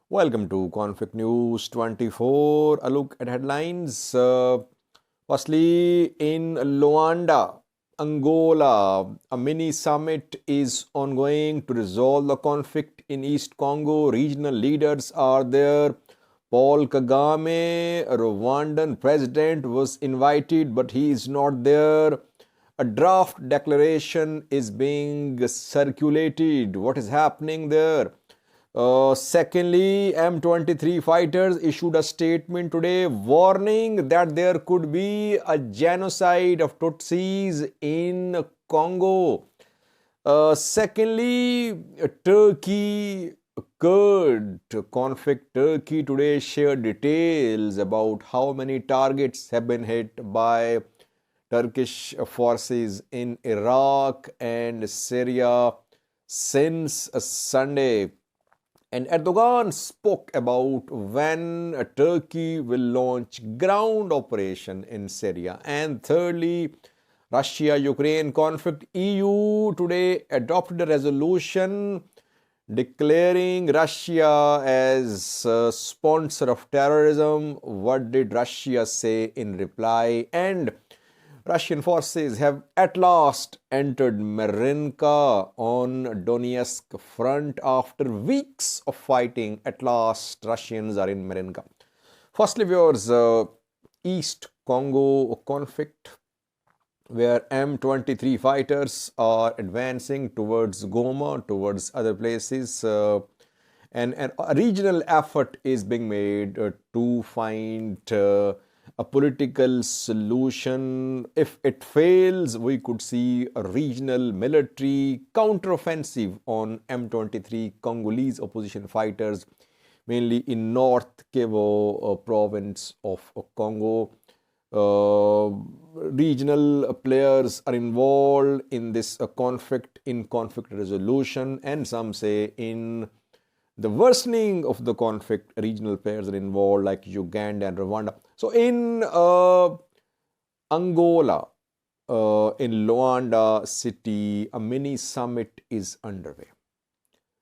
Welcome to Conflict News 24. A look at headlines. Firstly, in Luanda, Angola, a mini summit is ongoing to resolve the conflict in East Congo. Regional leaders are there. Paul Kagame, Rwandan president, was invited, but he is not there. A draft declaration is being circulated. What is happening there? Secondly, M23 fighters issued a statement today warning that there could be a genocide of Tutsis in Congo. Secondly, Turkey Kurd conflict. Turkey today shared details about how many targets have been hit by Turkish forces in Iraq and Syria since Sunday. And Erdogan spoke about when Turkey will launch ground operation in Syria. And thirdly, Russia-Ukraine conflict. EU today adopted a resolution declaring Russia as a sponsor of terrorism. What did Russia say in reply? And Russian forces have at last entered Marinka on Donetsk front after weeks of fighting. At last, Russians are in Marinka. Firstly, viewers, East Congo conflict, where M23 fighters are advancing towards Goma, towards other places. And a regional effort is being made to find a political solution. If it fails, we could see a regional military counteroffensive on M23 Congolese opposition fighters, mainly in North Kivu province of Congo. Regional players are involved in this conflict, in conflict resolution, and some say in the worsening of the conflict. Regional players are involved like Uganda and Rwanda. So in Angola, in Luanda city, a mini summit is underway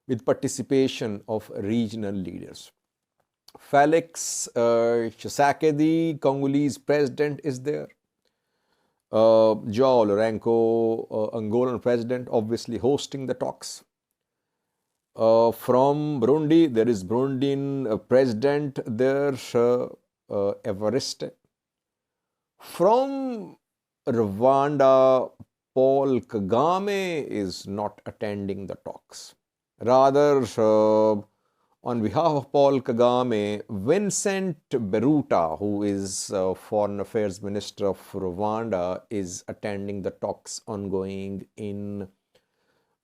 with participation of regional leaders. Felix Tshisekedi, Congolese president, is there. Joao Lourenço, Angolan president, obviously hosting the talks. From Burundi, there is Burundian president there, Evariste. From Rwanda, Paul Kagame is not attending the talks. Rather, on behalf of Paul Kagame, Vincent Beruta, who is Foreign Affairs Minister of Rwanda, is attending the talks ongoing in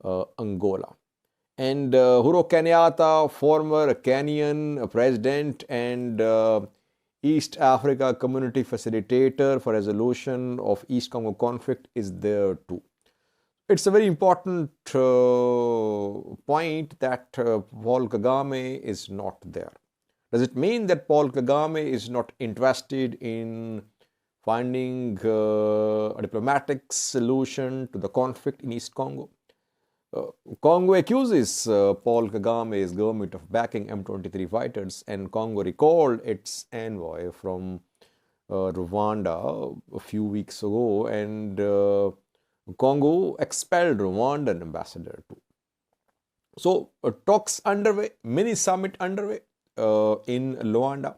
Angola. And Uhuru Kenyatta, former Kenyan president and East Africa Community Facilitator for resolution of East Congo conflict, is there too. It's a very important point that Paul Kagame is not there. Does it mean that Paul Kagame is not interested in finding a diplomatic solution to the conflict in East Congo? Congo accuses Paul Kagame's government of backing M23 fighters, and Congo recalled its envoy from Rwanda a few weeks ago, and Congo expelled Rwandan ambassador too. So talks underway, mini summit underway in Luanda.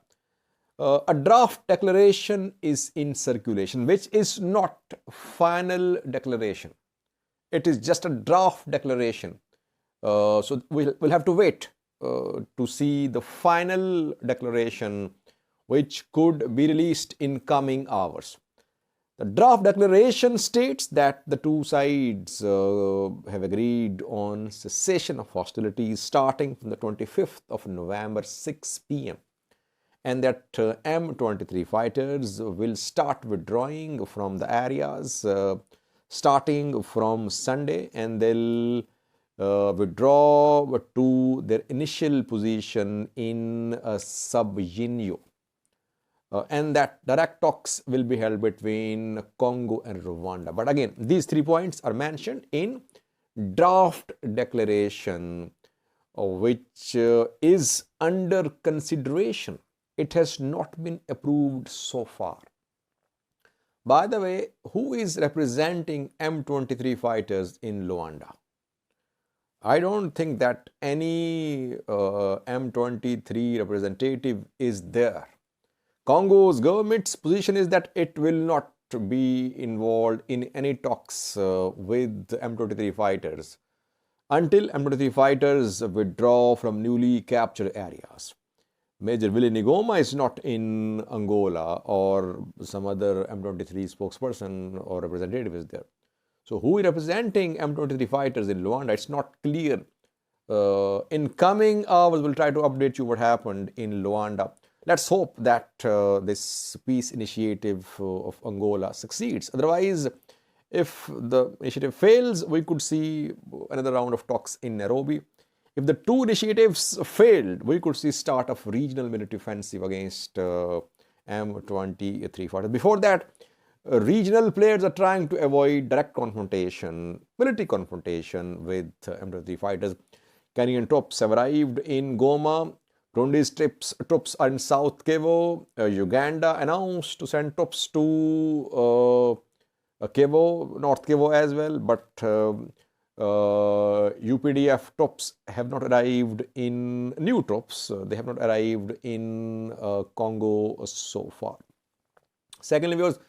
A draft declaration is in circulation, which is not final declaration. It is just a draft declaration. So we'll have to wait to see the final declaration, which could be released in coming hours. The draft declaration states that the two sides have agreed on cessation of hostilities starting from the 25th of November, 6 p.m. and that M23 fighters will start withdrawing from the areas starting from Sunday, and they'll withdraw to their initial position in Sabyinyo. And that direct talks will be held between Congo and Rwanda. But again, these 3 points are mentioned in draft declaration which is under consideration. It has not been approved so far. By the way, who is representing M23 fighters in Luanda? I don't think that any M23 representative is there. Congo's government's position is that it will not be involved in any talks with M23 fighters until M23 fighters withdraw from newly captured areas. Major Willy Ngoma is not in Angola, or some other M23 spokesperson or representative is there. So who is representing M23 fighters in Luanda? It's not clear. In coming hours, we'll try to update you what happened in Luanda. Let's hope that this peace initiative of Angola succeeds. Otherwise, if the initiative fails, we could see another round of talks in Nairobi. If the two initiatives failed, we could see start of regional military offensive against M23 fighters. Before that, regional players are trying to avoid direct confrontation, military confrontation with M23 fighters. Kenyan troops have arrived in Goma. Burundi's troops are in South Kivu. Uganda announced to send troops to Kivu, North Kivu as well, but UPDF troops have not arrived in, new troops, they have not arrived in Congo so far. Secondly, viewers,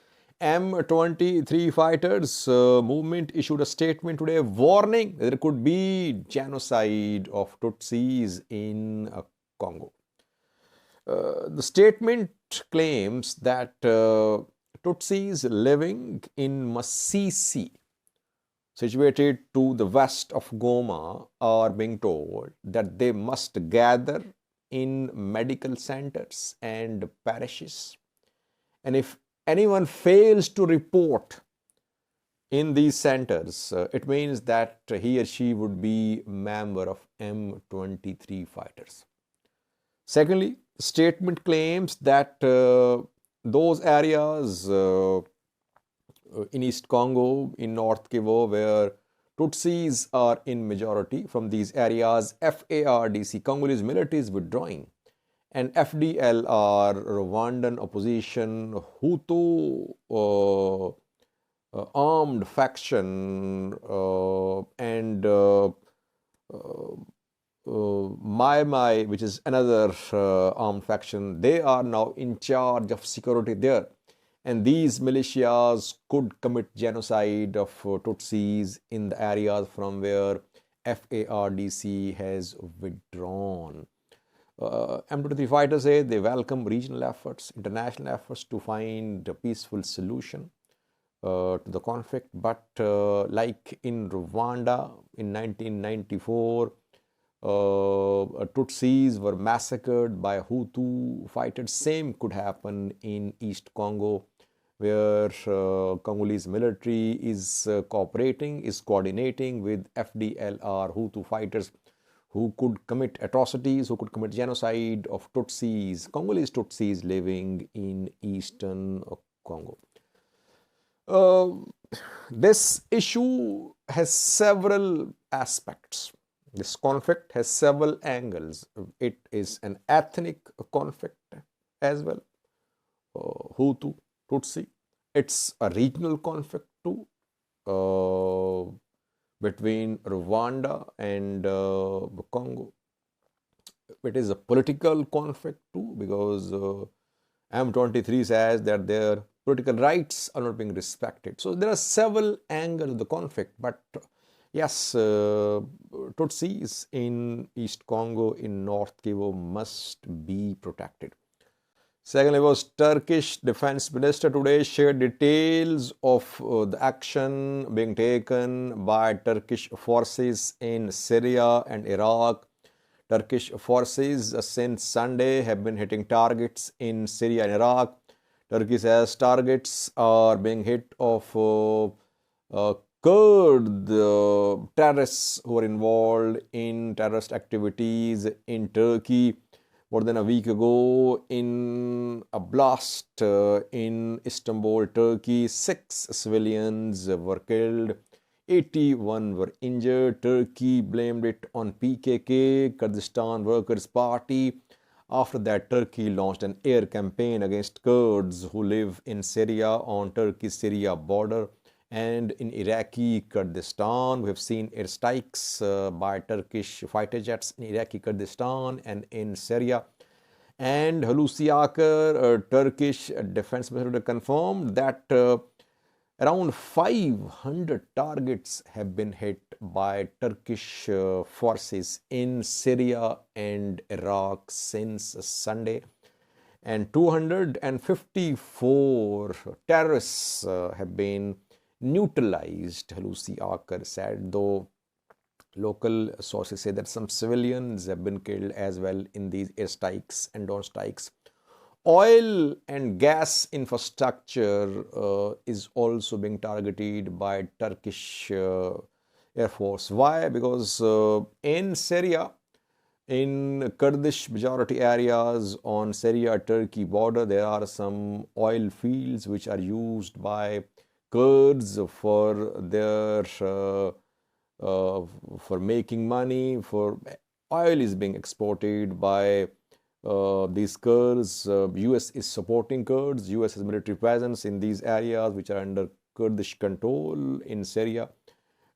M23 fighters movement issued a statement today warning that there could be genocide of Tutsis in Congo. The statement claims that Tutsis living in Masisi, situated to the west of Goma, are being told that they must gather in medical centers and parishes. And if anyone fails to report in these centers, it means that he or she would be a member of M23 fighters. Secondly, the statement claims that those areas in East Congo, in North Kivu, where Tutsis are in majority, from these areas, FARDC, Congolese military, is withdrawing. And FDLR, Rwandan opposition, Hutu armed faction, and Mai, which is another armed faction, they are now in charge of security there. And these militias could commit genocide of Tutsis in the areas from where FARDC has withdrawn. M23 fighters say they welcome regional efforts, international efforts to find a peaceful solution to the conflict. But like in Rwanda in 1994, Tutsis were massacred by Hutu fighters. Same could happen in East Congo, where Congolese military is cooperating, is coordinating with FDLR Hutu fighters who could commit atrocities, who could commit genocide of Tutsis, Congolese Tutsis living in Eastern Congo. This issue has several aspects. This conflict has several angles. It is an ethnic conflict as well, Hutu, Tutsi. It's a regional conflict too, between Rwanda and Congo. It is a political conflict too, because M23 says that their political rights are not being respected. So there are several angles of the conflict, but yes, Tutsis in East Congo, in North Kivu must be protected. Secondly, was Turkish Defense Minister today shared details of the action being taken by Turkish forces in Syria and Iraq. Turkish forces since Sunday have been hitting targets in Syria and Iraq. Turkey says targets are being hit of Kurd terrorists who are involved in terrorist activities in Turkey. More than a week ago, in a blast in Istanbul, Turkey, 6 civilians were killed 81 were injured. Turkey blamed it on PKK, Kurdistan Workers' Party. After that, Turkey launched an air campaign against Kurds who live in Syria on Turkey-Syria border and in Iraqi Kurdistan. We have seen airstrikes by Turkish fighter jets in Iraqi Kurdistan and in Syria. And Hulusi Akar, a Turkish defense minister, confirmed that around 500 targets have been hit by Turkish forces in Syria and Iraq since Sunday. And 254 terrorists have been neutralized, Hulusi Akar said, though local sources say that some civilians have been killed as well in these airstrikes and drone strikes. Oil and gas infrastructure is also being targeted by Turkish Air Force. Why? Because in Syria, in Kurdish majority areas on Syria-Turkey border, there are some oil fields which are used by Kurds for their for making money. For oil is being exported by these Kurds. US is supporting Kurds. US has military presence in these areas which are under Kurdish control in Syria.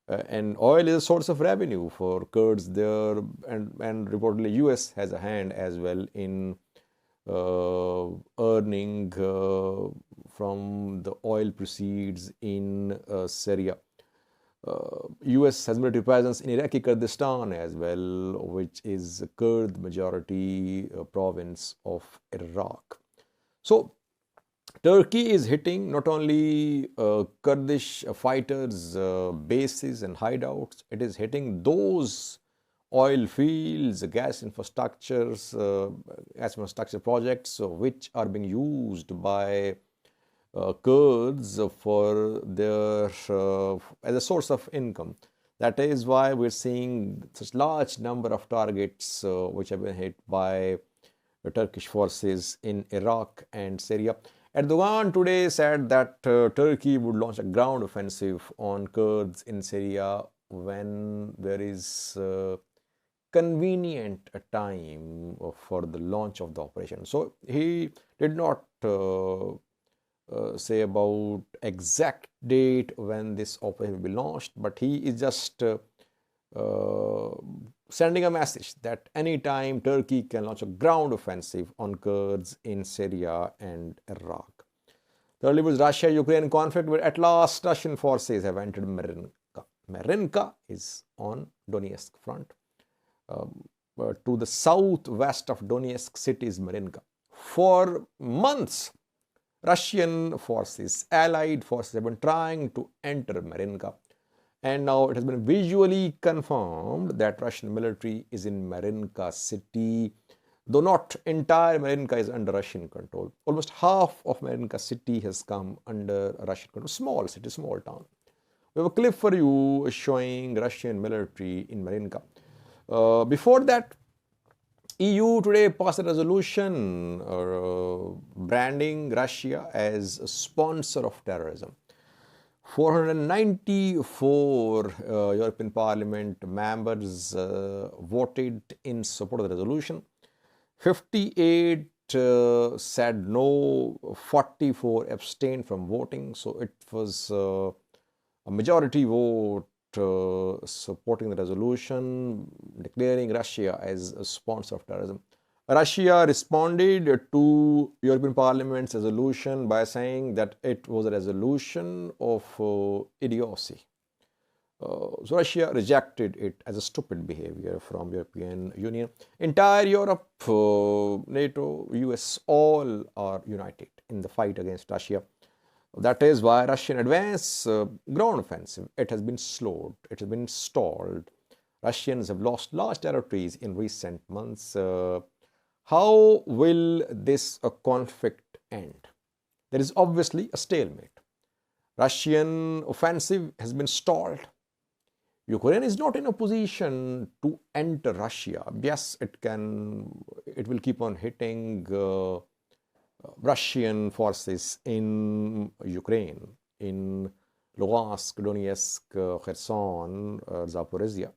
And oil is a source of revenue for Kurds there, and reportedly US has a hand as well in earning from the oil proceeds in Syria. US has military presence in Iraqi Kurdistan as well, which is a Kurd majority province of Iraq. So Turkey is hitting not only Kurdish fighters' bases and hideouts, it is hitting those oil fields, gas infrastructures, gas infrastructure projects which are being used by Kurds for their as a source of income. That is why we're seeing such large number of targets which have been hit by the Turkish forces in Iraq and Syria. Erdogan today said that Turkey would launch a ground offensive on Kurds in Syria when there is convenient a time for the launch of the operation. So he did not say about exact date when this operation will be launched, but he is just sending a message that anytime Turkey can launch a ground offensive on Kurds in Syria and Iraq. Thirdly was Russia-Ukraine conflict, where at last Russian forces have entered Marinka. Marinka is on Donetsk front. To the southwest of Donetsk city is Marinka. For months, Russian forces, allied forces, have been trying to enter Marinka. And now it has been visually confirmed that Russian military is in Marinka city, though not entire Marinka is under Russian control. Almost half of Marinka city has come under Russian control. Small city, small town. We have a clip for you showing Russian military in Marinka. Before that, EU today passed a resolution branding Russia as a sponsor of terrorism. 494 European Parliament members voted in support of the resolution. 58 said no, 44 abstained from voting. So it was a majority vote supporting the resolution, declaring Russia as a sponsor of terrorism. Russia responded to European Parliament's resolution by saying that it was a resolution of idiocy. So Russia rejected it as a stupid behavior from European Union. Entire Europe, NATO, US, all are united in the fight against Russia. That is why Russian advance ground offensive, it has been slowed, it has been stalled. Russians have lost large territories in recent months. How will this conflict end? There is obviously a stalemate. Russian offensive has been stalled. Ukraine is not in a position to enter Russia. Yes, it will keep on hitting Russian forces in Ukraine, in Lugansk, Donetsk, Kherson, Zaporizhia.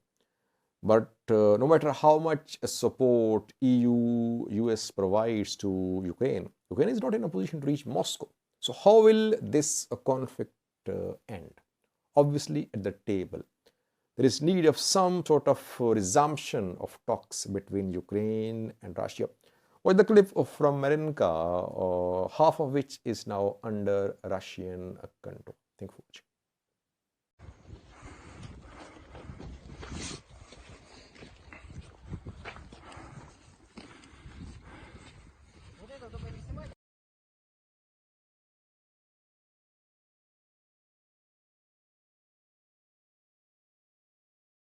But no matter how much support EU, US provides to Ukraine, Ukraine is not in a position to reach Moscow. So how will this conflict end? Obviously at the table. There is need of some sort of resumption of talks between Ukraine and Russia. Watch the clip from Marinka, half of which is now under Russian control. Thank you for watching.